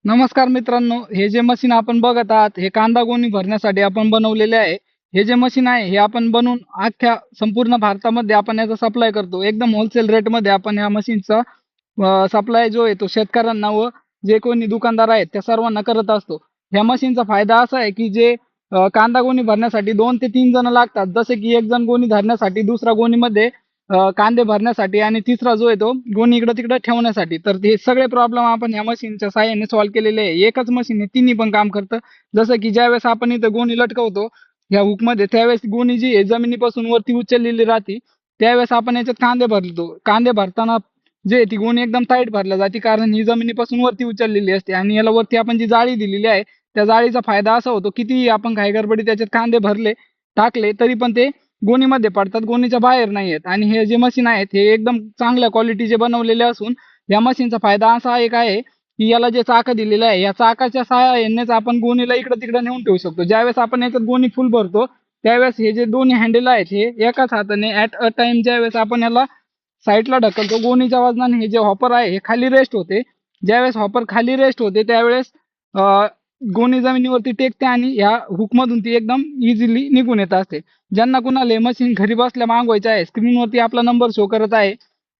नमस्कार मित्रांनो, हे जे मशीन आपण बघत आहात हे कांदा गोणी भरण्यासाठी आपण बनवलेले आहे. हे जे मशीन आहे हे आपण बनवून अख्ख्या संपूर्ण भारतामध्ये आपण याचा सप्लाय करतो. एकदम होलसेल रेट मध्ये आपण या मशीनचा सप्लाय जो आहे तो शेतकऱ्यांना व जे कोणी दुकानदार आहेत त्या सर्वांना करत असतो. ह्या मशीनचा फायदा असा आहे की जे कांदा गोणी भरण्यासाठी 2 ते 3 जण लागतात. जसे की एक जण गोणी धरण्यासाठी, दुसरा गोणीमध्ये कांदे भरण्यासाठी आणि तिसरा जो आहे तो गोणी इकडे तिकडे ठेवण्यासाठी. तर हे सगळे प्रॉब्लेम आपण या मशीनच्या साहाय्याने सॉल्व्ह केलेले आहे. एकच मशीन आहे, तिन्ही पण काम करतं. जसं की ज्यावेळेस आपण इथं गोणी लटकवतो या हुक मध्ये, त्यावेळेस गोणी जी आहे जमिनीपासून वरती उचललेली राहते. त्यावेळेस आपण याच्यात कांदे भरतो. कांदे भरताना जे आहे ती गोणी एकदम टाईट भरल्या जाते, कारण ही जमिनीपासून वरती उचललेली असते. आणि याला वरती आपण जी जाळी दिलेली आहे त्या जाळीचा फायदा असा होतो, किती आपण घाई गडबडी त्याच्यात कांदे भरले टाकले तरी पण ते गोणीमध्ये पडतात, गोणीच्या बाहेर नाही आहेत. आणि हे जे मशीन आहेत हे एकदम चांगल्या क्वालिटीचे बनवलेले असून या मशीनचा फायदा असा एक आहे की याला जे चाक दिलेलं आहे या चाकाच्या सहाय्यानेच आपण गोणीला इकडे तिकडे नेऊन ठेवू शकतो. ज्यावेळेस आपण याच्यात गोणी फुल भरतो त्यावेळेस हे जे दोन्ही हँडल आहेत हे एकाच हाताने ऍट अ टाइम ज्यावेळेस आपण याला साईडला ढकलतो, गोणीच्या वजनाने हे जे हॉपर आहे हे खाली रेस्ट होते. ज्यावेळेस हॉपर खाली रेस्ट होते त्यावेळेस गोणी जमिनीवरती टेकते आणि या हुक मधून ती एकदम इझिली निघून येत असते. ज्यांना कुणाला मशीन घरी बसल्या मागवायचे आहे, स्क्रीनवरती आपला नंबर शो करत आहे,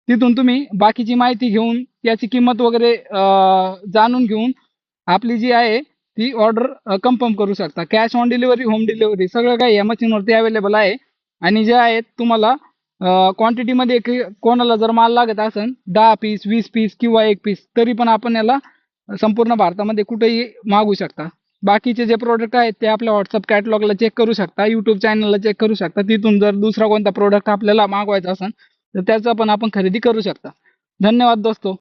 तिथून तुम्ही बाकीची माहिती घेऊन याची किंमत वगैरे जाणून घेऊन आपली जी आहे ती ऑर्डर कन्फर्म करू शकता. Cash on delivery, home delivery सगळं काही या मशीनवरती अवेलेबल आहे. आणि जे आहेत तुम्हाला क्वांटिटीमध्ये कोणाला जर माल लागत असेल 10 पीस, 20 पीस किंवा 1 पीस, तरी पण आपण याला संपूर्ण भारतामध्ये कुठेही मागू शकता. बाकीचे जे प्रोडक्ट आहेत ते आपल्या व्हॉट्सअप कॅटलॉगला चेक करू शकता, युट्यूब चॅनलला चेक करू शकता. तिथून जर दुसरा कोणता प्रोडक्ट आपल्याला मागवायचा असेल तर त्याचा पण आपण खरेदी करू शकता. धन्यवाद दोस्तो.